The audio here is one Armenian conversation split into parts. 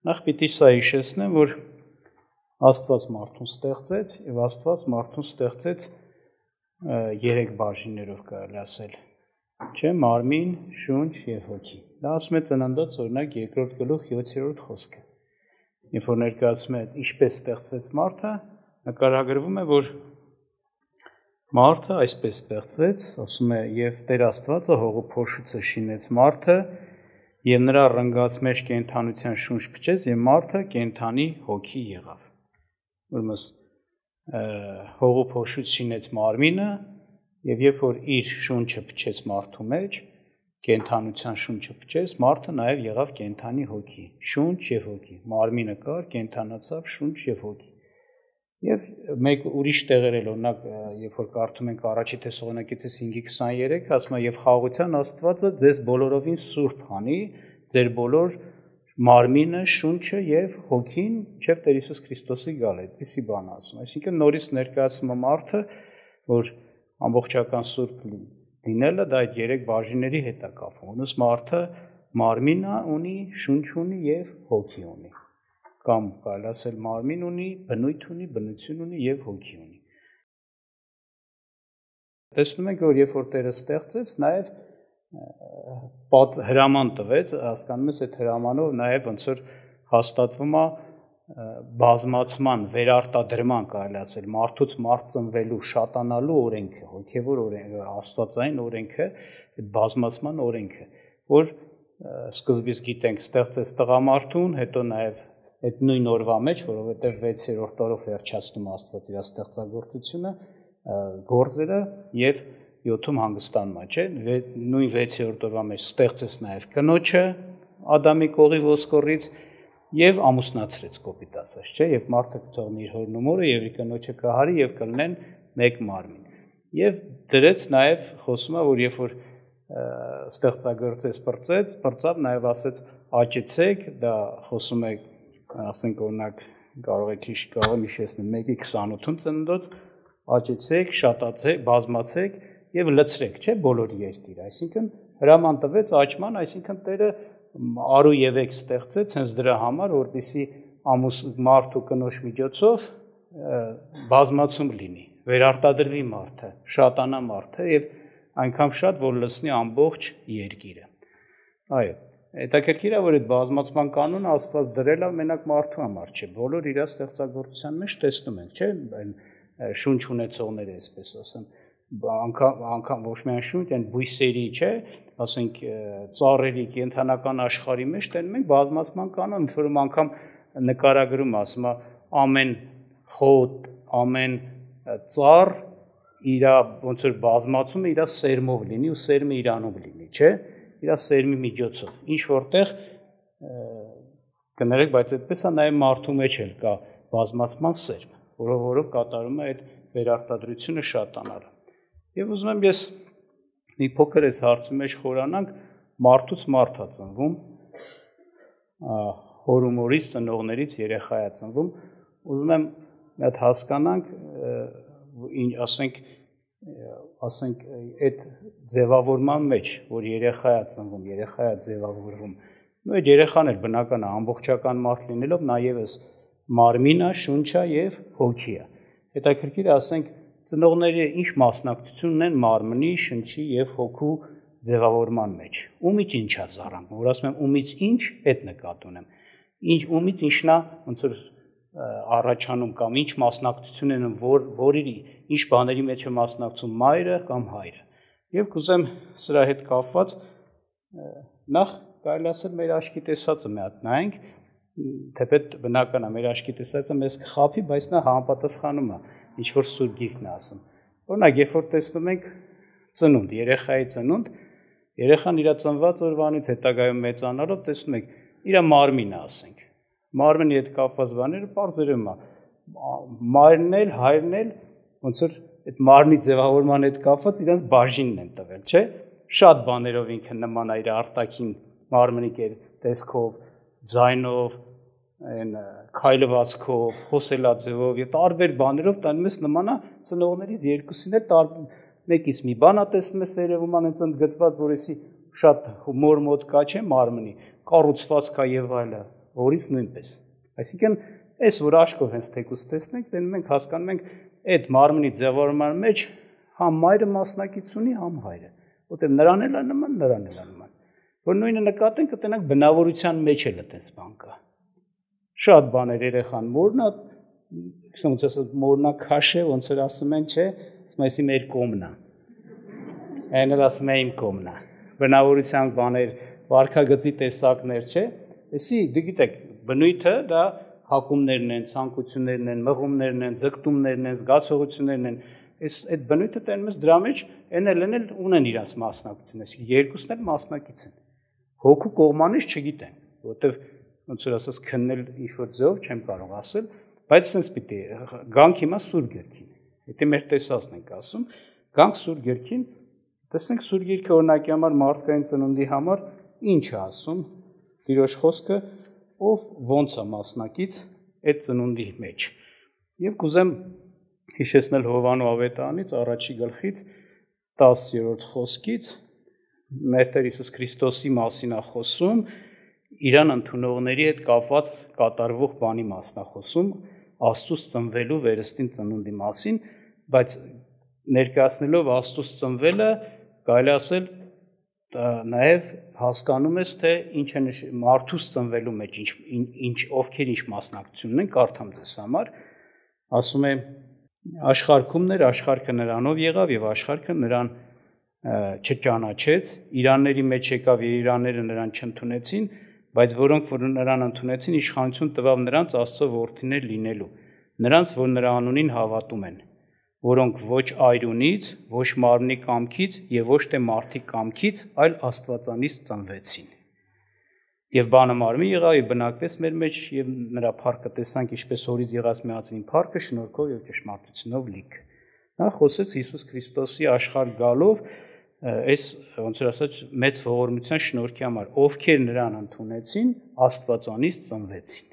Նախ պիտի սա հիշեցնեմ, որ Աստված մարդուն ստեղծեց եւ Աստված մարդուն ստեղծեց 3 բաժիններով կարելի ասել, չէ՞, մարմին, շունչ եւ հոգի։ Դա ասում է Ծննդոց օրինակ 2-րդ գլուխ 7-րդ խոսքը։ Երբ որ ներկայացում է ինչպես ստեղծվեց մարդը, նկարագրվում է, որ մարդը այսպես ստեղծվեց, ասում է, եւ Տեր Աստվածը հողու փոշուցը շինեց մարդը եւ նրա ռնգած մեջ կենդանության շունչ փչեց եւ մարդը կենդանի հոգի եղավ։ Ուրեմն հողու փոշուց շինեց մարմինը եւ երբ որ իր շունչը փչեց մարդու մեջ, կենդանության շունչը փչեց, մարդը նաեւ եղավ կենդանի հոգի, շունչ եւ հոգի։ Մարմինը կար, կենդանացավ շունչ եւ հոգի։ Եվ մեկ ուրիշ տեղեր էլ օրինակ, երբ որ կարդում ենք առաջի Թեսաղոնիկեցիս 5:23, ասում է եւ խաղաղության Աստվածը ձեզ բոլորովին սուրբ անի, ձեր բոլոր մարմինը, շունչը եւ հոգին, չէ՞ Տեր Հիսուս Քրիստոսի գալ, այդպիսի բան ասում։ Այսինքն նորից ներկայացում է մարդը, որ ամբողջական սուրբ լինելը դա այդ 3 բաժինների հետ է կապվում։ Ոնց մարդը մարմին ունի, շունչ ունի եւ հոգի ունի։ Կամ կարելի ասել մարմին ունի, բնույթ ունի, բնություն ունի եւ հոգի ունի։ Տեսնում ենք, որ երբ որ Տերը ստեղծեց, նաեւ հրաման տվեց, հասկանում ես այդ հրամանով նաեւ ոնց որ հաստատվում է բազմացման, վերարտադրման, կարելի ասել, մարդուց մարդ ծնվելու, շատանալու օրենքը, հոգեվոր օրենքը, աստվածային օրենքը, այդ բազմացման օրենքը, որ սկզբից գիտենք ստեղծեց տղամարդուն, հետո նաեւ այդ նույն օրվա մեջ, որովհետև 6-րդ օրով վերջացնում Աստված իր ստեղծագործությունը, գործերը եւ 7-ում հանգստանում է, չէ՞։ Նույն 6-րդ օրվա մեջ ստեղծեց նաեւ կնոջը Ադամի կողի ոսկորից եւ ամուսնացրեց կոպիտ ասած, չէ՞, եւ մարդը կթողնի իր հորն ու մորը եւ իր կնոջը կհարի եւ կլինեն մեկ մարմին։ Եվ դրեց նաեւ խոսում է, որ երբ որ ստեղծագործեց բրծավ նաեւ ասեց աճեցեք, դա խոսում է ասենք օրինակ կարող եմ հիշեցնել 1:28-ում Ծննդոց աճեցեք, շատացեք, բազմացեք եւ լցրեք, չէ՞ բոլոր երկիրը, այսինքն հրաման տվեց աճման, այսինքն Տերը արու եւ եք ստեղծեց հենց դրա համար, որպեսզի մարդ ու կնոջ միջոցով բազմացում լինի, վերարտադրվի մարդը, շատանա մարդը եւ այնքան շատ, որ լցնի ամբողջ երկիրը։ Այո, հետաքրքիր է, որ այդ բազմացման կանոնը Աստված դրել է մենակ մարդու համար, չէ, բոլոր իր ստեղծագործության մեջ տեսնում ենք, չէ, այն շունչ ունեցողները, այսպես ասեմ, անգամ ոչ միայն շունչ, այն բույսերի, չէ, ասենք ծառերի, կենդանական աշխարհի մեջ տենում ենք բազմացման կանոն, ինչ որ անգամ նկարագրում ասում է ամեն խոտ, ամեն ծառ իր ոնց որ բազմացումը իր սերմով լինի ու սերմը իրանով լինի, չէ, իր սերմի միջոցով, ինչ որտեղ կներեք, բայց այդպես է նաև մարդու մեջ էլ կա բազմացման սերմ, որով կատարում է այդ վերարտադրությունը շատանալը։ Եվ ուզում եմ ես մի փոքր այս հարցի մեջ խորանանք, մարդուց մարդ է ծնվում, հոր ու մորից, ծնողներից երեխա է ծնվում, ուզում եմ մի հատ հասկանանք, ասենք այդ ձևավորման մեջ, որ երեխա է ծնվում, երեխա է ձևավորվում, այդ երեխան էլ բնական է, ամբողջական մարդ լինելով, նա ևս մարմին է, շունչ է եւ հոգի է։ Հետաքրքիր է, ասենք, ծնողները ինչ մասնակցություն ունեն մարմնի, շնչի եւ հոգու ձևավորման մեջ։ Ումից ինչ է զառանք, որ ասում եմ ումից ինչ, այդ նկատ ունեմ։ Ումից ինչն է, ոնց որ առաջանում կամ ինչ մասնակցություն են, որի ինչ բաների մեջ է մասնակցում մայրը կամ հայրը։ Եվ կուզեմ սրա հետ կապված նախ կարելի ասել մեր աչքի տեսածը մի հատ նայենք, թեպետ բնական է մեր աչքի տեսածը մեզ կխաբի, բայց նա համապատասխանում է ինչ որ Սուրբ Գիրքն է ասում։ Օրինակ, երբ որ տեսնում ենք ծնունդ, երեխայի ծնունդ, երեխան իր ծնված օրվանից հետագայում մեծանալով տեսնում ենք իր մարմինը, ասենք։ Մարմինի հետ կապված բաները բարձրում է։ Մայրն էլ, հայրն էլ ոնց որ այդ մարմնի ձևավորման հետ կապված իրանց բաժինն են տվել, չէ՞։ Շատ բաներով ինքը նման է իր արտաքին մարմնի տեսքով, ձայնով, քայլվածքով, խոսելաձևով եւ տարբեր բաներով տանում ես նման է ծնողներից երկուսին էլ մեկից մի բան է տեսնում ես երևում անց ընդգծված, որովհետեւ շատ հումոր մոտ կա չէ մարմնի, կառուցվածքա եւ այլը, հորից նույնպես։ Այսինքն, այս որ աչքով հենց թեկուս տեսնենք, դնում ենք հասկանում ենք այդ մարմնի ձևավորման մեջ համ մայրը մասնակից ունի, համ հայրը, որտեղ նրան էլ է նման, նրան էլ է նման։ Որ նույնը նկատենք, կտենանք բնավորության մեջ էլ այդպես բան կա։ Շատ բաներ երեխան մորնա, ոնց ասած մորնա քաշ է, ոնց որ ասում են, չէ, ասում էսի մեր կողմն է։ Այն էլ ասում է իմ կողմն է։ Բնավորության բաներ, վարքագծի տեսակներ, չէ։ Էսի դու գիտեք, բնույթը դա հակումներն են, ցանկություններն են, մղումներն են, ձգտումներն են, զգացողություններն են։ Այդ բնույթը տենում ես դրա մեջ, այն էլ ունեն իրաց մասնակցություն, այսինքն երկուսն էլ մասնակից են։ Հոգու կողմանից չգիտեն, որովհետև ոնց որ ասած քննել ինչ-որ ձեով չեմ կարող ասել, բայց sense պիտի գանք հիմա սուր գրքին։ Եթե մեր տեսածն ենք ասում, գանք սուր գրքին, տեսնենք սուր գրքը օրինակի համար մարդկային ծնունդի համար ինչ է ասում, Տիրոջ խոսքը ով ոնց է մասնակից այդ ծնունդի մեջ։ Եվ կուզեմ հիշեցնել Հովանու ավետարանից առաջի գլխից 10-րդ խոսքից մեր Տեր Հիսուս Քրիստոսի մասին է խոսում, իրան ընդունողների հետ կապված կատարվող բանի մասին է խոսում, Աստծուց ծնվելու վերստին ծնունդի մասին, բայց ներկայացնելով Աստծուց ծնվելը կարելի ասել նաև հասկանում ես, թե ինչ է մարդուց ծնվելու մեջ, ովքեր ինչ մասնակցություն ունեն, կարդամ ձեզ համար, ասում է աշխարհքումներ, աշխարհքը նրանով եղավ եւ աշխարհքը նրան չճանաչեց, իրանների մեջ եկավ եւ իրանները նրան չընդունեցին, բայց որոնք որ նրան ընդունեցին, իշխանություն տվավ նրանց Աստծո որդիներ լինելու, նրանց, որ նրա անունին հավատում են, որոնք ոչ այրունից, ոչ մարմնի կամքից եւ ոչ թե մարդի կամքից, այլ Աստվածանից ծնվեցին։ Եվ բանը մարմին եղավ եւ բնակվեց մեր մեջ եւ նրա փառքը տեսանք, ինչպես հորից եղած միածին փառքը շնորհքով եւ ճշմարտությունով լիք։ Նա խոսեց Հիսուս Քրիստոսի աշխարհ գալով այս ոնց որ ասած մեծ ողորմության շնորհքի համար, ովքեր նրան ընդունեցին, Աստվածանից ծնվեցին։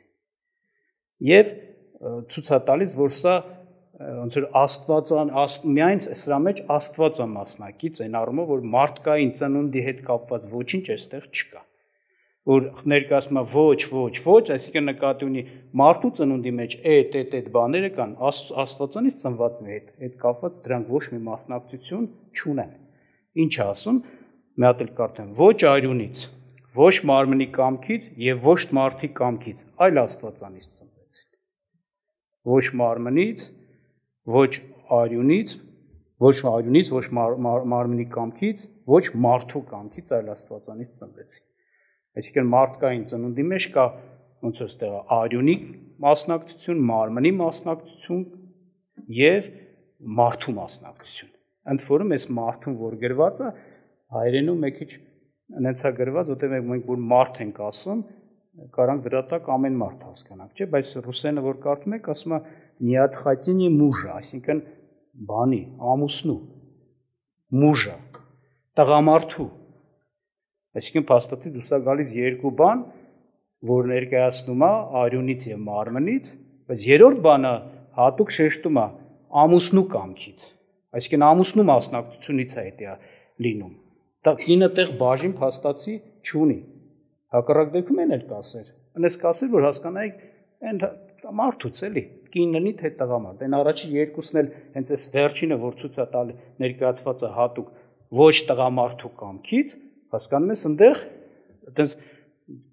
Եվ ցույց է տալիս, որ սա ոնց որ Աստվածան միայն սրա մեջ Աստված է մասնակից, այն առումով, որ մարդկային ծնունդի հետ կապված ոչինչ այստեղ չկա։ Որ ներկայացնում է ոչ, այսինքն նկատի ունի մարդու ծնունդի մեջ այդ բաները կան, Աստվածանից ծնվածի հետ կապված դրանք ոչ մի մասնակցություն չունեն։ Ինչ է ասում, մի հատ էլ կարդեմ, ոչ այրունից, ոչ մարմնի կամքից եւ ոչ մարդի կամքից, այլ Աստվածանից ծնվեցին։ Ոչ մարմնից, ոչ արյունից, ոչ մարմնի կամքից, ոչ մարդու կամքից, այլ Աստվածանից ծնվեցին։ Այսինքն մարդկային ծնունդի մեջ կա ոնց որ ստեղա արյունի մասնակցություն, մարմնի մասնակցություն եւ մարդու մասնակցություն։ Ընդ որում այս մարդուն որ գրված է հայերենում մի քիչ այնց է գրված, որտեղ մենք որ մարդ ենք ասում, կարանք դրա տակ ամեն մարդ հասկանանք, չէ՞, բայց ռուսերենը որ կարդում եք, ասում է «Неотхотение мужа», այսինքն բանի, ամուսնու, մուժը, տղամարդու։ Այսինքն փաստացի դուրս է գալիս երկու բան, որ ներկայացնում է արյունից եւ մարմնից, բայց երրորդ բանը հատուկ շեշտում է ամուսնու կամքից։ Այսինքն ամուսնու մասնակցությունից է դա լինում։ Դա կինը տեղ բաժին փաստացի չունի։ Հակառակ դեպքում են էլ կասեր։ Այնպես կասեր, որ հասկանայիք այն մարդուց էլի, կիննի թե տղամարդ։ Այն առաջի երկուսն էլ հենց այս վերջինը, որ ցույց է տալի ներկայացված է հատուկ ոչ տղամարդու կամքից, հասկանում ես, այնտեղ այտենց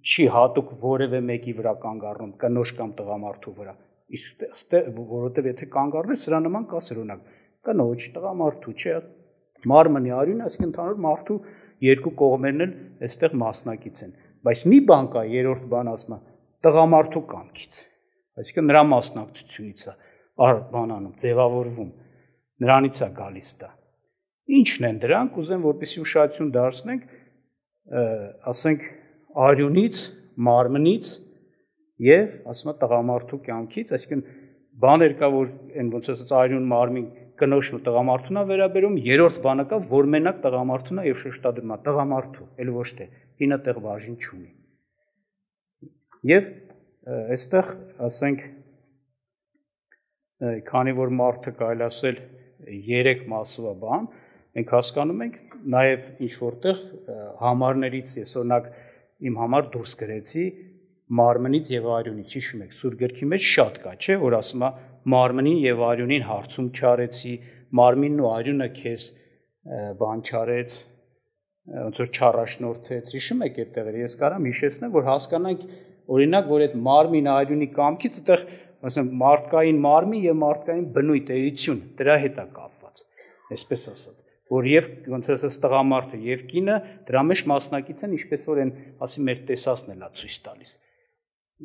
չի հատուկ որևէ մեկի վրա կանգ առնում, կնոջ կամ տղամարդու վրա։ Իսկ որովհետև եթե կանգ առնես, սրա նման կասեր օրինակ կնոջ, տղամարդու, չէ, մարմնի արյունը, այսինքն ընդհանուր մարդու երկու կողմերն էլ այստեղ մասնակից են։ Բայց մի բան կա, երրորդ բան ասում է, տղամարդու կամքից, այսինքն նրա մասնակցությունից է բանանում, ձևավորվում, նրանից է գալիս դա։ Ինչն են դրանք, ուզեմ որպեսզի ուշադրություն դարձնենք, ասենք արյունից, մարմնից եւ ասում է տղամարդու կյանքից, այսինքն բաներ կա, որ այն ոնց ասած արյուն մարմին կնոջն ու տղամարդուն է վերաբերում, երրորդ բանը կա, որ մենակ տղամարդուն է եւ շեշտադրում է տղամարդու, այլ ոչ թե կինը տեղ բաժին չունի։ Եվ այստեղ ասենք քանի որ մարդը կարելի ասել 3 մասով է բան, մենք հասկանում ենք նաև ինչ որտեղ համարներից ես օրինակ իմ համար դուրս գրեցի մարմնից եւ արյունից, հիշում եք, Սուրբ գրքի մեջ շատ կա, չէ, որ ասում է մարմնին եւ արյունին հարցում չարեցի, մարմինն ու արյունը քեզ բան չարեց, ոնց որ չառաջնորդեց, հիշում եք այդ տեղերը, ես կարամ հիշեցնեմ, որ հասկանանք, օրինակ, որ այդ մարմին արյունի կամքից այդտեղ, ասեմ, մարդկային մարմին եւ մարդկային բնույթ էություն, դրա հետ է կապված, այսպես ասած, որ եւ ոնց որ ասած տղամարդը եւ կինը դրա մեջ մասնակից են, ինչպես որ են, ասի մեր տեսածն էլա ցույց տալիս։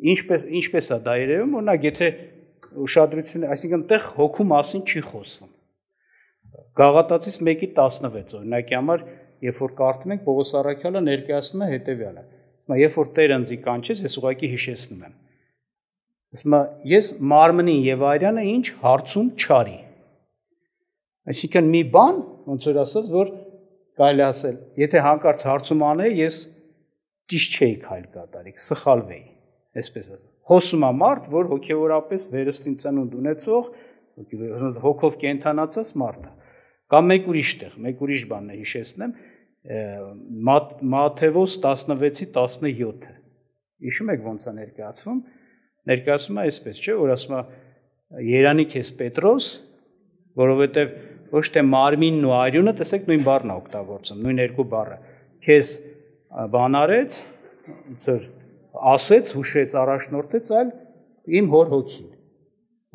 Ինչպես է դա երևում, օրինակ, եթե ուշադրություն, այսինքն տեղ հոգու մասին չի խոսվում։ Գաղատացից 1:16, օրինակի համար, երբ որ կարդում ենք, Պողոս առաքյալը ներկայացնում է հետևյալը։ Ասում է, երբ որ Տեր ինձ կանչեց, ես ուղղակի հիշեցնում եմ։ Ասում է, ես մարմնին եւ արյանը ինչ հարցում չարի։ Այսինքն մի բան, ոնց որ ասած, որ կարելի ասել, եթե հանկարծ հարցում անեի, ես ճիշտ չէի քայլ կատարի, սխալվեի, այսպես ասած։ Խոսում է մարդ, որ հոգեորապես վերստին ծնունդ ունեցող, հոգով կենթանացած մարդ է։ Կամ մեկ ուրիշ տեղ, մեկ ուրիշ բանն է հիշեցնեմ, Մատթեոս 16:17։ Հիշում եք ոնց է ներկայացվում։ Ներկայացվում է այսպես, չէ՞, որ ասում է Երանի քեզ Պետրոս, որովհետև ոչ թե մարմինն ու արյունը, տեսեք նույն բառն է օգտագործում, նույն երկու բառը։ Քեզ բան արեց, ծր ասեց, հուշեց, առաջնորդեց, այլ իմ հոր հոգին։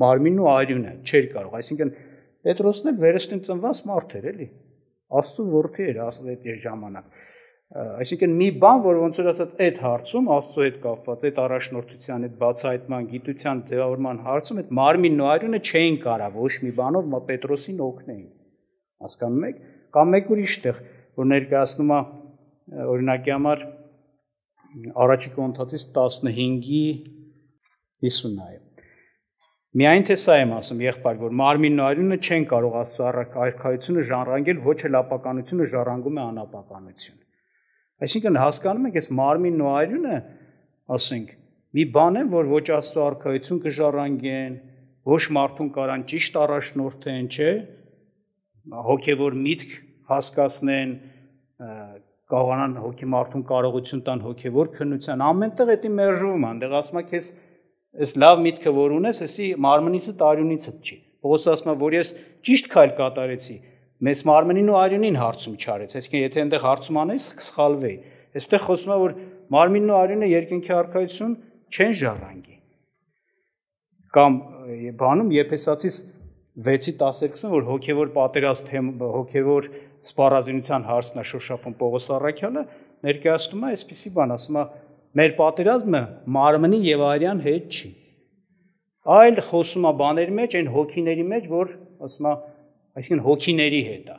Մարմինն ու արյունը չէր կարող, այսինքն Պետրոսն էլ վերստին ծնված մարդ էր, էլի։ Աստծո որդի էր այդ ժամանակ։ Այսինքն մի բան, որ ոնց որ ասած այդ հարցում Աստծո հետ կապված, այդ առաջնորդության, այդ բացահայտման, գիտության ձևավորման հարցում այդ մարմինն ու արյունը չէին կարող ոչ մի բանով Պետրոսին օգնեին։ Հասկանում եք։ Կամ մեկ ուրիշ տեղ, որ ներկայացնում է օրինակի համար Առաջի Կորինթացից 15:50-ը։ Միայն թե սա եմ ասում, եղբայր, որ մարմինն ու արյունը չեն կարող Աստծո արքայությունը ժառանգել, ոչ էլ ապականությունը ժառանգում է անապականություն։ Այսինքն հասկանում եք, այս մարմինն ու արյունը, ասենք, մի բան են, որ ոչ Աստծո արքայություն կժառանգեն, ոչ մարդուն կարան ճիշտ առաջնորդեն, չէ՞, հոգևոր միտք հասկացնեն, կարողանան հոգի մարդուն կարողություն տան հոգևոր քննության, ամենտեղ էդի մերժվում, այնտեղ ասում է քեզ այս լավ միտքը որ ունես, էսի մարմնիցդ արյունիցդ չի։ Պողոս ասում է, որ ես ճիշտ քայլ կատարեցի, մեծ մարմնին ու արյունին հարցում չարեց, այսինքն եթե այնտեղ հարցում անես, կսխալվեի։ Այստեղ խոսում է, որ մարմինն ու արյունը երկնքի արքայություն չեն ժառանգի։ Կամ բանում Եփեսացիս 6:12-ը, որ հոգևոր պատերազմ, հոգևոր սպառազինության հարցն է շոշափում Պողոս առաքյալը, ներկայացնում է այսպիսի բան, ասում է, մեր պատերազմը մարմնի եւ արյան հետ չի։ Այլ խոսում է բաների մեջ, այն հոգիների մեջ, որ ասում է, այսինքն հոգիների հետ է։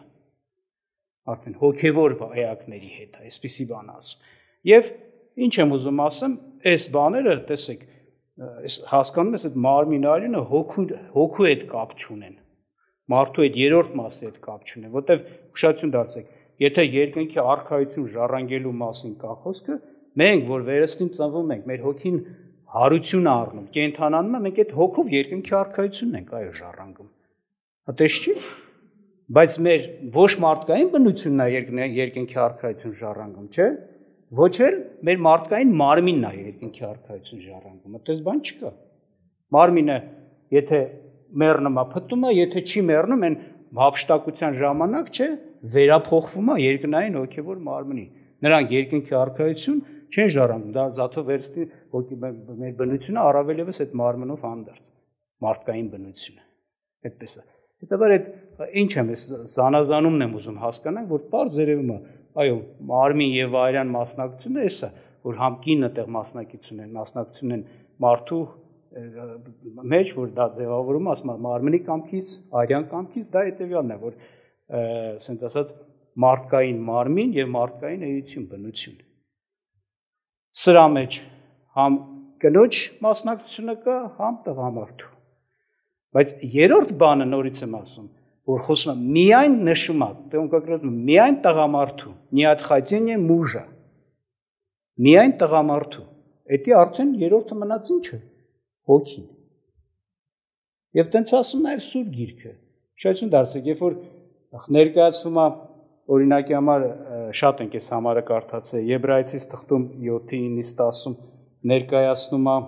Արդեն հոգևոր էակների հետ է, այսպիսի բան ասում։ Եվ ինչ եմ ուզում ասեմ, այս բաները, տեսեք, հասկանում ես, այդ մարմին արյունը հոգու հետ կապ չունեն։ Մարդու այդ երրորդ մասի հետ կապ չունեն, որտեվ ուշադրություն դարձեք, եթե երկնքի արքայություն ժառանգելու մասին կա խոսքը, մենք, որ վերստին ծնվում ենք, մեր հոգին հարություն առնում, կենթանանում է, մենք այդ հոգով երկնքի արքայությունն ենք այո ժառանգում։ Հատես չի, բայց մեր ոչ մարդկային բնությունն է երկնքի արքայություն ժառանգում, չէ՞։ Ոչ էլ մեր մարդկային մարմինն է երկնքի արքայություն ժառանգում, այդպես բան չկա։ Մարմինը, եթե մեռնում է, փտում է, եթե չի մեռնում, այն հափշտակության ժամանակ, չէ, վերափոխվում է երկնային հոգևոր մարմնի։ Նրանք երկնքի արքայություն չեն ժառանգում, դա զաթո վերստի մեր բնությունը առավել եւս այդ մարմնով հանդերձ, մարդկային բնությունը։ Այդպես է։ Հետաբար այդ ինչ եմ, ես զանազանումն եմ ուզում հասկանանք, որ պարզ երևում է, այո, մարմին եւ արյան մասնակցությունը էս է, որ համ կինը տեղ մասնակցություն են մարդու մեջ, որ դա ձևավորում, ասում է մարմնի կամքից, արյան կամքից, դա հետեւյալն է, որ ասենք ասած մարդկային մարմին եւ մարդկային էություն, բնություն։ Սրա մեջ համ կնոջ մասնակցությունը կա, համ տղամարդու։ Բայց երրորդ բանը նորից եմ ասում, որ խոսում է միայն նշում է, միայն տղամարդու, неотходение мужа։ Միայն տղամարդու։ Էդի արդեն երրորդը մնաց ինչ է։ Հոգին։ Եվ տենց ասում նաև Սուրբ Գիրքը։ Շայցուն դարձեք, երբ որ ներկայացվում է օրինակի համար շատ ենք այս համարը կարդացել Եբրայեցիս թղթում 7:9-10 ներկայացնում է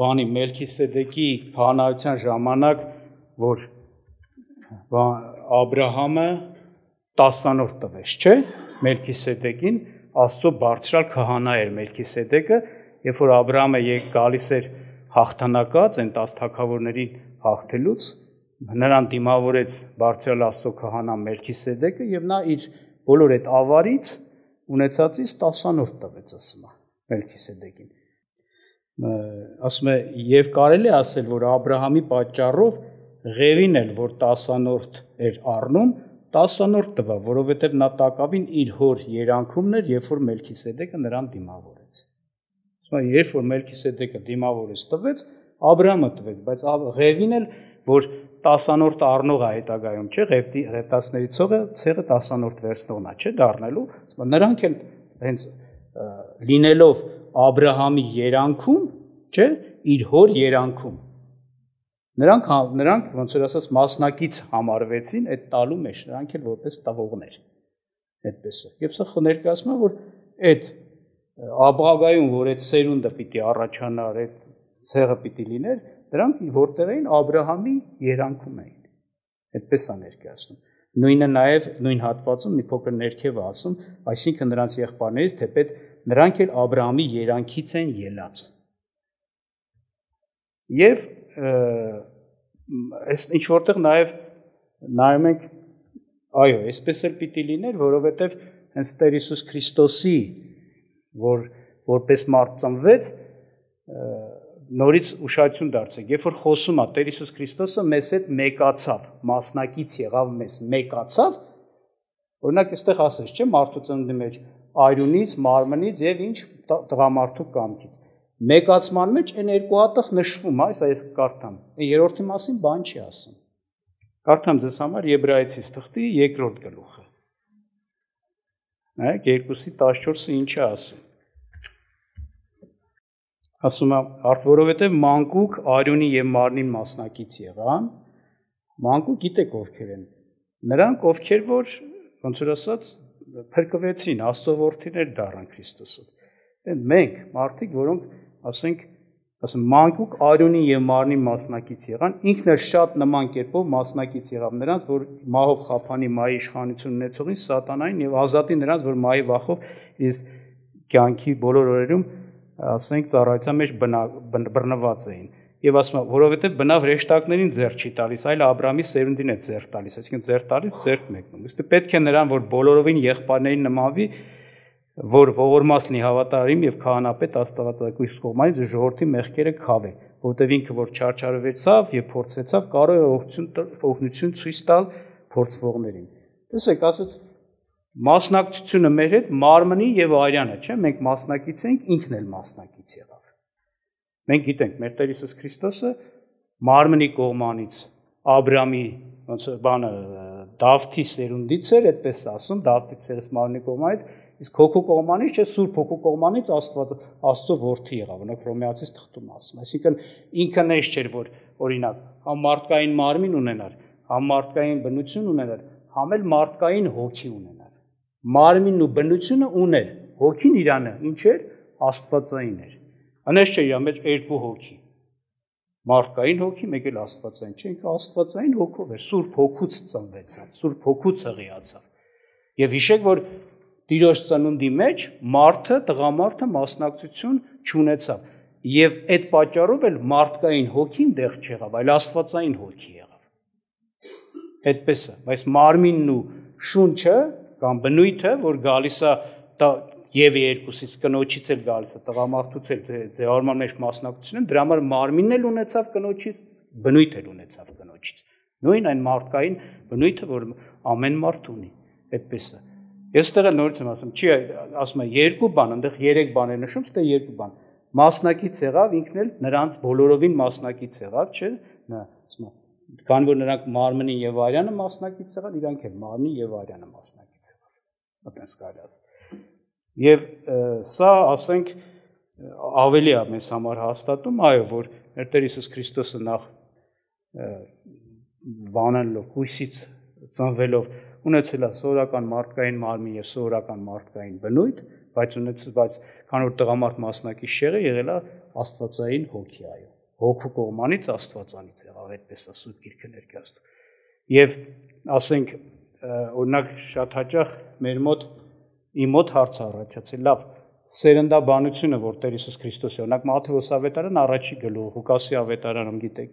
բանի Մելքիսեդեկի հանրության ժամանակ, որ Աբրահամը 10-րդ տվեց, չէ՞, Մելքիսեդեկին, Աստծո բարձրալ քահանա էր Մելքիսեդեկը, երբ որ Աբրահամը գալիս էր հաղթանակած այն 10 թագավորներին հաղթելուց, նրան դիմավորեց բարձրալ Աստծո քահանա Մելքիսեդեկը եւ նա իր բոլոր այդ ավարից ունեցածից 10-րդ տվեց, ասում է Մելքիսեդեկին։ Ասում է, եւ կարելի է ասել, որ Աբրահամի պատճառով Ղևին էլ, որ 10-րդ էր առնում, 10-րդ տվա, որովհետև նա տակավին իր հոր երանքումն էր, երբ որ Մելքիսեդեկը նրան դիմավորեց։ Ասում է, երբ որ Մելքիսեդեկը դիմավորեց տվեց, Աբրահամը տվեց, բայց Ղևին էլ, որ 10-րդ առնողը հետագայում, չէ, Ղևտացիների ցեղը 10-րդ վերցնողն է, չէ, դառնալու, նրանք էլ հենց լինելով Աբրահամի երանքում, չէ, իր հոր երանքում, նրանք ոնց որ ասած մասնակից համարվեցին այդ տալու մեջ, նրանք էլ որպես տվողներ, այդպես է։ Եվ սա ներկայացնում է, որ այդ ապագայում, որ այդ սերունդը պիտի առաջանար, այդ ցեղը պիտի լիներ, դրանք որտեղ էին Աբրահամի երանքում էին, այդպես է ներկայացնում։ Նույնը նաև նույն հատվածում մի փոքր ներքև է ասում, այսինքն նրանց եղբայրներից թեպետ նրանք էլ Աբրահամի երանքից են ելած։ Եվ ինչ որտեղ նաև նայում ենք, այո, այսպես էլ պիտի լիներ, որովհետև հենց Տեր Հիսուս Քրիստոսի, որպես մարդ ծնվեց, նորից ուշադրություն դարձեք, երբ որ խոսում է Տեր Հիսուս Քրիստոսը մեզ հետ մեկացավ, մասնակից եղավ մեզ, մեկացավ, օրինակ այստեղ ասես, չէ, մարդու ծննդի մեջ այրունից, մարմնից եւ ինչ տղամարդու կամքից։ Մեկացման մեջ այն երկու հատը նշվում է, այս կարդամ։ Երրորդի մասին բան չի ասում։ Կարդամ ձեզ համար Եբրայեցիս թղթի 2-րդ գլուխը։ Նայեք 2:14-ը ինչ է ասում։ Ասում է, որովհետև մանկուկ Արյունի եւ Մարնին մասնակից եղան, մանկուկ գիտեք ովքեր են։ Նրանք ովքեր որ ոնց որ ասած փրկվեցին, Աստծո որդիներ դառան Քրիստոսով։ Մենք մարդիկ, որոնք ասենք մանկուկ Արյունի եւ Մարնի մասնակից եղան, ինքն էլ շատ նման կերպով մասնակից եղավ նրանց, որ մահով խափանի մայի իշխանություն ունեցողին սատանային եւ ազատի նրանց, որ մայի վախով իր կյանքի բոլոր օրերում ասենք ծառայության մեջ բռնված էին։ Եվ ասում է, որովհետև բնավ հրեշտակներին ձեռք չի տալիս, այլ Աբրահամի սերունդին է ձեռք տալիս, այսինքն ձեռք տալիս, ձեռք մեկնում։ Իսկ պետք է նրան, որ բոլորովին եղբայրներին նմանվի, որ ողորմած լինի հավատարիմ եւ քահանապետ Աստվածակույս կողմից ժողովրդի մեղքերը քավե, որտեղ ինքը որ չարչարվեցավ եւ փորձեցավ, կարող է օգնություն ցույց տալ փորձվողներին։ Տեսեք, ասած մասնակցությունը մեր հետ մարմնի եւ արյանը, չէ՞, մենք մասնակից ենք, ինքն էլ մասնակից եղավ։ Մենք գիտենք, մեր Տեր Հիսուս Քրիստոսը մարմնի կողմանից Աբրահամի ոնց բանը Դավթի սերունդից էր, այդպես ասում, Դավթի ցեղից մարմնի կողմանից, իսկ հոգու կողմանից, չէ, Սուրբ հոգու կողմանից Աստծո որդի եղավ, օրինակ Հռոմեացիս թղթում ասում։ Այսինքն ինքը նես չէր, որ օրինակ համ մարդկային մարմին ունենար, համ մարդկային բնություն ունենար, համ էլ մարդկային հոգի ունենար։ Մարմինն ու բնությունը ուներ, հոգին իրանը ինչ էր, աստվածային էր։ Անես չէ, իր մեջ երկու հոգի։ Մարդկային հոգի, մեկ էլ աստվածային, չէ, ինքը աստվածային հոգով էր, Սուրբ հոգուց ծնվեցավ, Սուրբ հոգուց հղիացավ։ Եվ հիշեք, որ Տիրոջ ծնունդի մեջ մարդը, տղամարդը մասնակցություն չունեցավ։ Եվ այդ պատճառով էլ մարդկային հոգին դեղ չեղավ, այլ աստվածային հոգի եղավ։ Այդպես է, բայց մարմինն ու շունչը կամ բնույթը, որ գալիս է եւ երկուսից կնոջից էլ գալիս է, տղամարդուց էլ ձևավորման մեջ մասնակցություն, դրա համար մարմինն էլ ունեցավ կնոջից, բնույթ էլ ունեցավ կնոջից։ Նույն այն մարդկային բնույթը, որ ամեն մարդ ունի, այդպես է։ Ես ստեղ նորից եմ ասում, չի ասում է երկու բան, այնտեղ 3 բան է նշում, ստե 2 բան։ Մասնակից եղավ, ինքն էլ նրանց բոլորովին մասնակից եղավ, չէ՞, նա ասում է, քան որ նրանք մարմնի եւ արյանը մասնակից եղան, իրանք էլ մարմնի եւ արյանը մասնակից եղավ։ Այդպես կարելի ասել։ Եվ սա, ասենք, ավելի է մեզ համար հաստատում, այո, որ մեր Տեր Հիսուս Քրիստոսը նախ բանալով, հույսից ծնվելով ունեցել է սովորական մարդկային մարմին եւ սովորական մարդկային բնույթ, բայց քանի որ տղամարդ մասնակից չեղել, եղել է աստվածային հոգի, այո, հոգու կողմանից աստվածանից եղավ, այդպես է Սուրբ Գիրքը ներկայացնում։ Եվ ասենք օրինակ շատ հաճախ մեր մոտ իմ մոտ հարց առաջացել, լավ, սերնդաբանությունը, որ Տեր Հիսուս Քրիստոսի, օրինակ Մատթեոս ավետարան առաջի գլուխ, Ղուկասի ավետարանում գիտեք,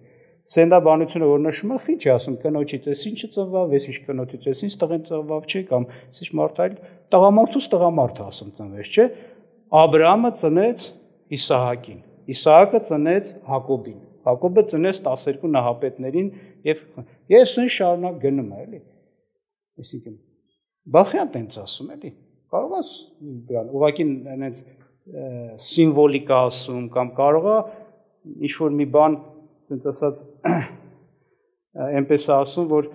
սերնդաբանությունը, որ նշում է, խիչ է ասում, կնոջից էս ինչը ծնվավ, էս ինչ կնոջից էս ինչ տղեն ծնվավ, չէ, կամ էս ինչ մարդ այլ, տղամարդուց տղամարդ ասում ծնվեց, չէ, Աբրահամը ծնեց Իսահակին, Իսահակը ծնեց Հակոբին, Հակոբը ծնեց 12 նահապետներին եւ սեն շարունակ գնում է, էլի։ Այսինքն Բախյան տենց ասում էլի, կարող է ուղղակի այնց սիմվոլիկա ասում կամ կարող է ինչ-որ մի բան, ասենց ասած, այնպես ասում, որ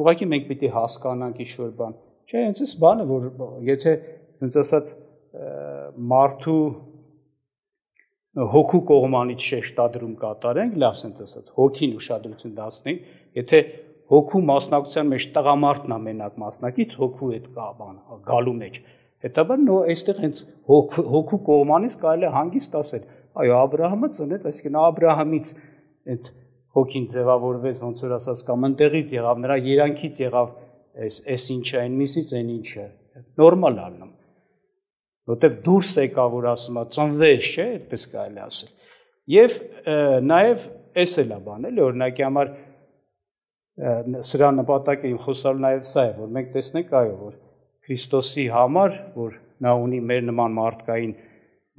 ուղղակի մենք պիտի հասկանանք ինչ-որ բան։ Չէ, հենց այս բանը, որ եթե ասենց ասած մարդու հոգու կողմանից շեշտադրում կատարենք, լավ ասենց ասած, հոգին ուշադրություն դարձնենք, եթե հոգու մասնակցության մեջ տղամարդն է մենակ մասնակից, հոգու հետ կա բան, գալու մեջ։ Հետաբար այստեղ հենց հոգու կողմանից կարելի է հանգիստ ասել, այո, Աբրահամը ծնեց, այսինքն Աբրահամից այդ հոգին ձևավորվեց, ոնց որ ասած կամ ընդեղից եղավ, նրա երանքից եղավ, այս ինչը, այն միսից, այն ինչը, նորմալ ալնում։ Որտեվ դուրս եկա, որ ասում է, ծնվեց, չէ, այդպես կարելի ասել։ Եվ նաև էս էլ է բան, էլի, օրինակի համար սրա նպատակը իմ խոսալու նաև սա է, որ մենք տեսնենք, այո, որ Քրիստոսի համար, որ նա ունի մեր նման մարդկային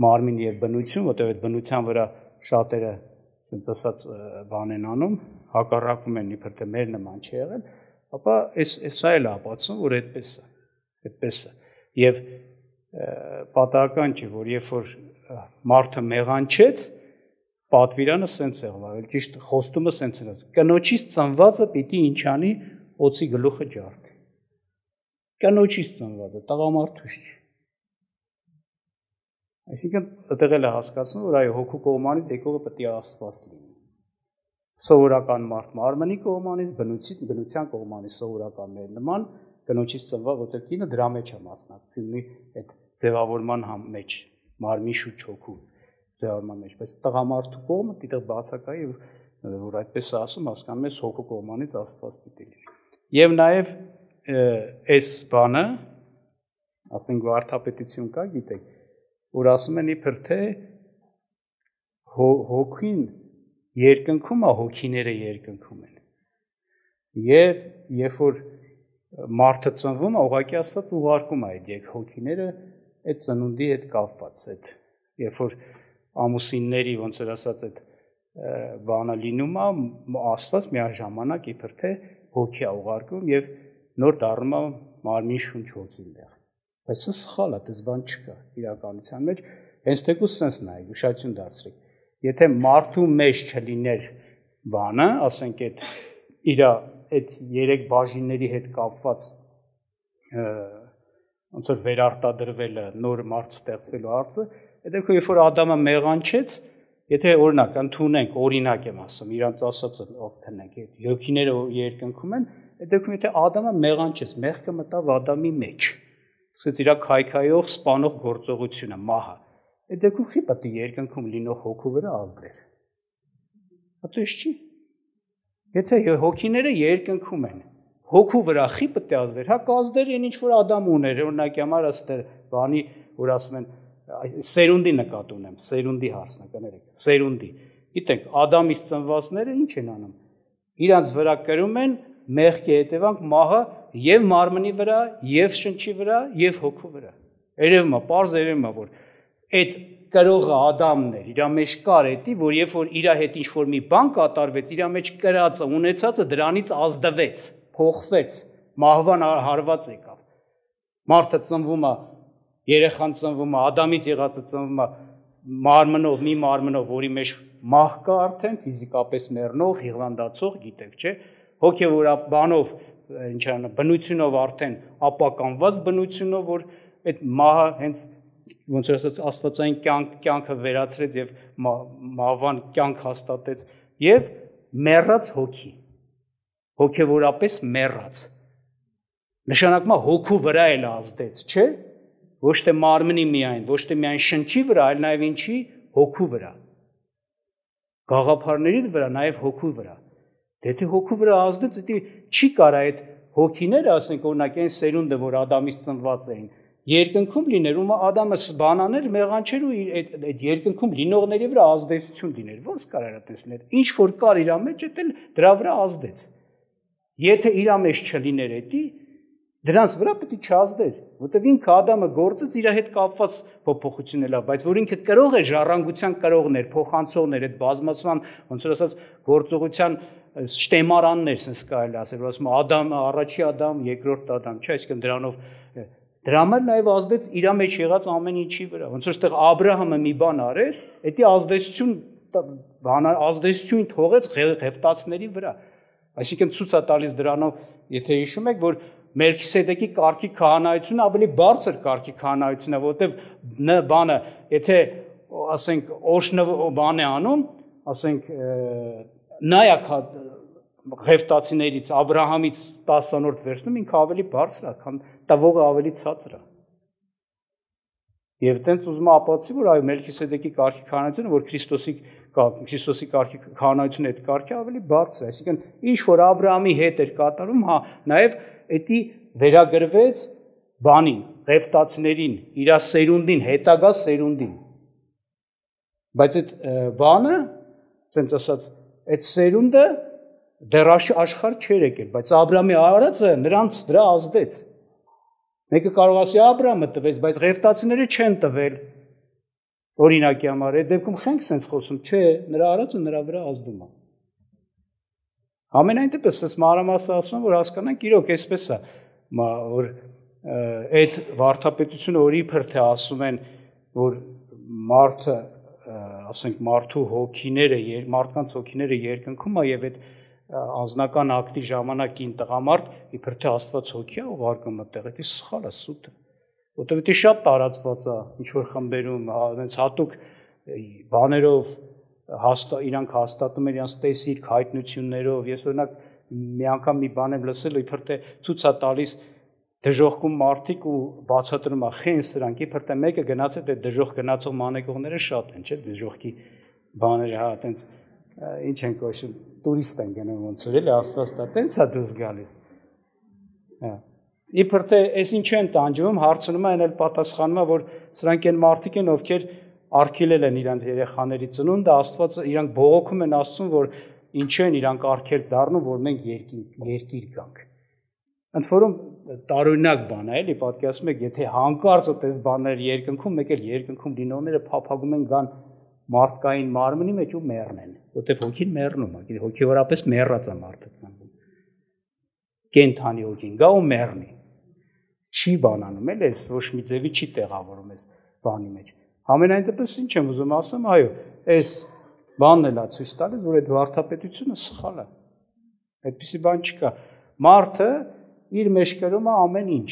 մարմին եւ բնություն, որտեղ այդ բնության վրա շատերը, ասենց ասած, բան են անում, հակառակվում են իբր թե մեր նման չի եղել, ապա սա էլ է ապացուցում, որ այդպես է։ Եվ պատահական չէ, որ երբ որ մարդը մեղանչեց, պատվիրանը սենց եղավ, ճիշտ խոստումը սենց եղավ, կնոջից ծնվածը պիտի ինչ անի, օձի գլուխը ջարդի։ Կնոջից ծնվածը, տղամարդուց չի։ Այսինքն այդտեղ էլ է հասկացնում, որ այո, հոգու կողմանից եկողը պետք է Աստված լինի։ Սովորական մարդ մարմնի կողմանից, բնության կողմանից սովորական մեր նման կնոջից ծնված, որտեղ կինը դրա մեջ է մասնակցում, ունի այդ ձևավորման մեջ, մարմնի շուտ հոգու ձևավորման մեջ, բայց տղամարդու կողմը դիտեղ բացակայի, որ այդպես ասում, հասկանում ես հոգու կողմանից Աստված պիտի լինի։ Եվ նաև այս բանը, ասենք վարդապետություն կա, գիտեք, որ ասում են իբր թե հոգին երկնքում է, հոգիները երկնքում են։ Եվ երբ որ մարդը ծնվում է, ուղղակի ասած ուղարկում է այդ հոգիները այդ ծնունդի հետ կապված, այդ երբ որ ամուսինների ոնց որ ասած այդ բանը լինում է, Աստված միաժամանակ իբր թե հոգի է ուղարկում եւ նոր դառնում է մարմին շունչ հոգին դեղ։ Բայց սա սխալ է, դες բան չկա իրականության մեջ, հենց թեկուզ sense նայեք, ուշադրություն դարձրեք։ Եթե մարդու մեջ չլիներ բանը, ասենք այդ իր այդ երեք բաժինների հետ կապված ոնց որ վերարտադրվելը, նոր մարդ ստեղծվելու հարցը, այդ դեպքում երբ որ Ադամը մեղանչեց, եթե օրինակ ընդունենք, օրինակ եմ ասում, իրանց ասածը ով քնենք, հոգիները երկնքում են, այդ դեպքում եթե Ադամը մեղանչեց, մեղքը մտավ Ադամի մեջ, սկսեց իր քայքայող, սպանող գործողությունը, մահը, այդ դեպքում խի պետք է երկնքում լինող հոգու վրա ազդեր։ Այդպես չի։ Եթե հոգիները երկնքում են, հոգու վրա խի պետք է ազդեր, հա կազդեր այն ինչ որ Ադամ ուներ, օրինակ համար աստեր բանի, որ ասում են սերունդի նկատ ունեմ, սերունդի հարցն է, կներեք, սերունդի։ Գիտենք, Ադամից ծնվածները ինչ են անում։ Իրանց վրա կրում են մեղքի հետևանք մահը եւ մարմնի վրա, եւ շնչի վրա, եւ հոգու վրա։ Երևում է, պարզ երևում է, որ այդ կրողը Ադամն էր, իր մեջ կար էդի, որ երբ որ իր հետ ինչ որ մի բան կատարվեց, իր մեջ կրածը, ունեցածը դրանից ազդվեց, փոխվեց, մահվան հարված եկավ։ Մարդը ծնվում է, երեխան ծնվում է, Ադամից եղածը ծնվում է մարմնով, մի մարմնով, որի մեջ մահ կա արդեն, ֆիզիկապես մեռնող, հիղվանդացող, գիտեք, չէ, հոգևորաբանով, բնությունով արդեն ապականված բնությունով, որ այդ մահը հենց ոնց որ ասած աստվածային կյանքը վերացրեց եւ մահվան կյանք հաստատեց եւ մեռած հոգի, հոգևորապես մեռած, նշանակում է հոգու վրա էլ ազդեց, չէ, ոչ թե մարմնի միայն, ոչ թե միայն շնչի վրա, այլ նաև ինչի հոգու վրա։ Գաղափարների վրա, նաև հոգու վրա։ Եթե հոգու վրա ազդեց, դա չի կարա այդ հոգիները, ասենք օրինակ այն սերունդը, որ Ադամից ծնված էին, երկնքում լիներ, ու Ադամը բանաներ, մեղանչեր ու այդ երկնքում լինողների վրա ազդեցություն լիներ։ Ոնց կարա տեսնել։ Ինչ որ կար իր մեջ, դա դրա վրա ազդեց։ Եթե իր մեջ չլիներ դա, դրանց վրա պետք է չազդեր, որտեղ ինքը Ադամը գործեց իր հետ կապված փոփոխություն ելավ, բայց որ ինքը կրող է ժառանգության կրողներ, փոխանցողներ, այդ բազմացման, ոնց որ ասած, գործողության շտեմարաններ, sense կարելի ասել, որ ասում Ադամը, առաջի Ադամ, երկրորդ Ադամ, չէ, այսինքն դրանով դրա համար նաև ազդեց իր մեջ եղած ամեն ինչի վրա, ոնց որ այստեղ Աբրահամը մի բան արեց, դա ազդեցություն թողեց Ղևտացիների վրա, այսինքն ցույց է տալիս դրանով, եթե հիշում եք, որ Մելքիսեդեկի կարգի քահանայությունը ավելի բարձր կարգի քահանայություն է, որովհետև բանը, եթե ասենք օշնով բան է անում, ասենք նայակ Ղևտացիներից Աբրահամից 10-րդ վերցնում, ինքը ավելի բարձր է, քան տվողը ավելի ցածր է։ Եվ տենց ուզում ապացուցի, որ այո Մելքիսեդեկի կարգի քահանայությունը, որ Քրիստոսի կարգի քահանայությունը այդ կարգի ավելի բարձր է, այսինքն ինչ որ Աբրահամի հետ էր կատարում, հա, նաև դա վերագրվեց բանին, Ղևտացիներին, իր սերունդին, հետագա սերունդին։ Բայց այդ բանը, ասենք ասած, այդ սերունդը դեռ աշխարհ չէր եկել, բայց Աբրահամի արածը նրանց վրա ազդեց։ Մեկը կարող ասի Աբրահամը տվեց, բայց Ղևտացիները չեն տվել։ Օրինակի համար, այդ դեպքում խենք sense խոսում, չէ, նրա արածը նրա վրա ազդում է։ Ամենայն դեպս ես մանրամասն ասում, որ հասկանանք իրոք այսպես է, որ այդ վարդապետությունը որ իբր թե ասում են, որ մարդը, ասենք մարդու հոգիները, մարդկանց հոգիները երկնքում է եւ այդ անձնական ակտի ժամանակին տղամարդ իբր թե Աստված հոգի է ուղարկում այդտեղ, դա սխալ է, սուտ է։ Որտեղ դա շատ տարածված է, ինչ որ խմբերում, հենց հատուկ բաներով իրանք հաստատում են իրենց տեսիք հայտնություններով, ես օրինակ մի անգամ մի բան եմ լսել, իբր թե ցույց է տալիս դժոխքում մարդիկ ու բացատրում է խեն սրանք, իբր թե մեկը գնացել է դժոխ գնացող մանեկողները շատ են, չէ՞, դժոխքի բաները, հա, տենց ինչ են կոչում, տուրիստ են գնում ոնց որ էլի Աստված տա, տենց է դուրս գալիս։ Հա։ Իբր թե այս ինչ են տանջվում, հարցնում են, էլ պատասխանում է, որ սրանք են մարդիկ են, ովքեր արգելել են իրանց երեխաների ծնունդը, Աստված իրանք բողոքում են Աստծուն, որ ինչ են իրանք արգելք դառնում, որ մենք երկիր գանք։ Ընդ որում տարօրինակ բան է, էլի պատկերացնում եք, եթե հանկարծ այդպես բաներ երկնքում, մեկ էլ երկնքում լինողները փափագում են գան մարդկային մարմնի մեջ ու մեռնեն, որտեղ հոգին մեռնում է, հոգեորապես մեռած է մարդը ծնվում։ Կենթանի հոգին գա ու մեռնի։ Չի բանանում, էլ էս ոչ մի ձևի չի տեղավորում այս բանի մեջ։ Ամենայն դեպս ինչ եմ ուզում ասեմ, այո, այս բանն էլ է ցույց տալիս, որ այդ վարդապետությունը սխալ է։ Այդպիսի բան չկա։ Մարդը իր մեջ կրում է ամեն ինչ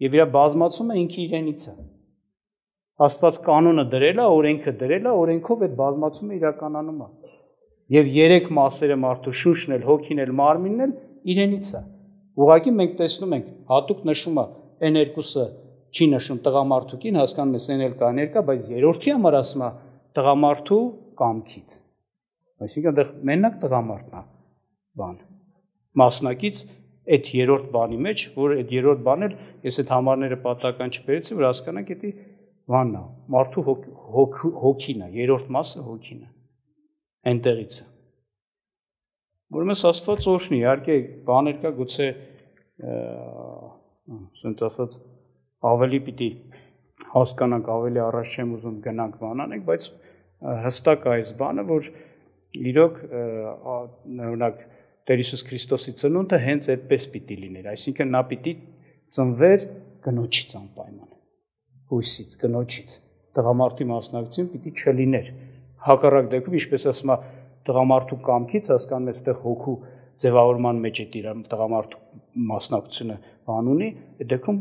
եւ իր բազմացումը ինքը իրենից է։ Աստված կանոնը դրել է, օրենքը դրել է, օրենքով այդ բազմացումը իրականանում է։ Եվ երեք մասերը մարդու շունչն էլ, հոգին էլ, մարմինն էլ իրենից է։ Ուղղակի մենք տեսնում ենք, հատուկ նշում է, այն երկուսը չի նշում տղամարդուկին, հասկանում ես, այն էլ կա, ներկա, բայց երրորդի համար ասում է տղամարդու կամքից։ Այսինքն դեռ մենակ տղամարդն է բան։ Մասնակից այդ երրորդ բանի մեջ, որ այդ երրորդ բանը ես այդ համարները պատահական չբերեցի, որ հասկանանք դա բանն է, մարդու հոգին է, երրորդ մասը հոգին է։ Այնտեղից է։ Ուրեմն Աստված օրհնի, իհարկե բաներ կա, գուցե ասենք ասած ավելի պիտի հասկանանք, ավելի առաջ չեմ ուզում գնանք բան անենք, բայց հստակ է այս բանը, որ իրոք օրինակ Տեր Հիսուս Քրիստոսի ծնունդը հենց այդպես պիտի լիներ, այսինքն նա պիտի ծնվեր կնոջից անպայման, հույսից, կնոջից, տղամարդի մասնակցություն պիտի չլիներ, հակառակ դեպքում, ինչպես ասում է, տղամարդու կամքից, հասկանում ես, այդտեղ հոգու ձևավորման մեջ է իրան տղամարդու մասնակցությունը բան ունի, այդ դեպքում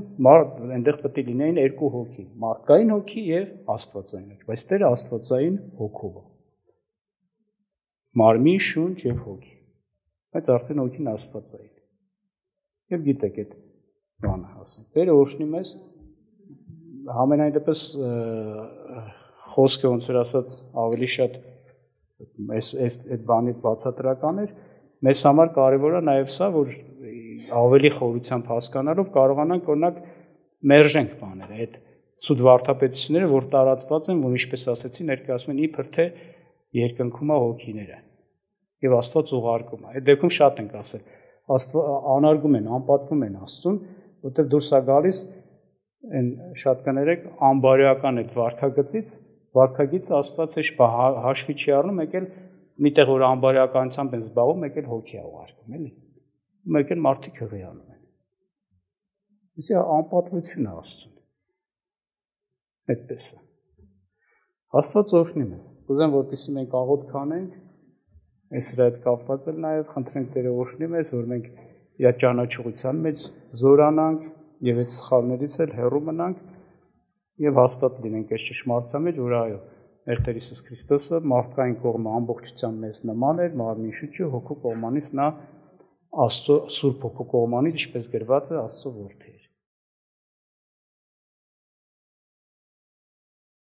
այնտեղ պետք է լինեին երկու հոգի, մարդկային հոգի եւ աստվածային հոգի, բայց Տերը աստվածային հոգով է։ Մարմին, շունչ եւ հոգի։ Բայց արդեն հոգին աստվածային։ Եվ գիտեք այդ բանը ասենք։ Տերը օրհնի մեզ Համենայն դեպս խոսքը ոնց որ ասած ավելի շատ այդ բանի բացատրական էր, մեզ համար կարևոր է նաև սա, որ ավելի խորությամբ հասկանալով կարողանանք օրինակ մերժենք բաները, այդ սուտ վարդապետությունները, որ տարածված են, որ ինչպես ասեցի, ներկայացնում են իբր թե երկնքում է հոգիները եւ Աստված ուղարկում է։ Այդ դեպքում շատ ենք ասել, անարգում են, անպատվում են Աստծուն, որտեղ դուրս է գալիս այն շատ կներեք անբարոյական այդ վարքագիծը Աստված հաշվի չի առնում, եկել միտեղ որ անբարոյականությամբ են զբաղվում, եկել հոգի է ուղարկում, էլի։ Մեկ էլ մարդիկ հղիանում են։ Իսկ անպատվություն է Աստծուն։ Այդպես է։ Աստված օրհնի մեզ։ Կուզեմ, որպեսզի մենք աղոթք անենք, այս դրա հետ կապված էլ նաև խնդրենք Տերը օրհնի մեզ, որ մենք իր ճանաչողության մեջ զորանանք եւ այդ սխալներից էլ հեռու մնանք եւ հաստատ լինենք այս ճշմարտության մեջ, որ այո, մեր Տեր Հիսուս Քրիստոսը մարդկային կողմը ամբողջությամբ մեզ նման էր, մարմնի շուչը հոգու կողմանից նա Աստծո Սուրբ Հոգու կողմանից, ինչպես գրված է, Աստծո որդի էր։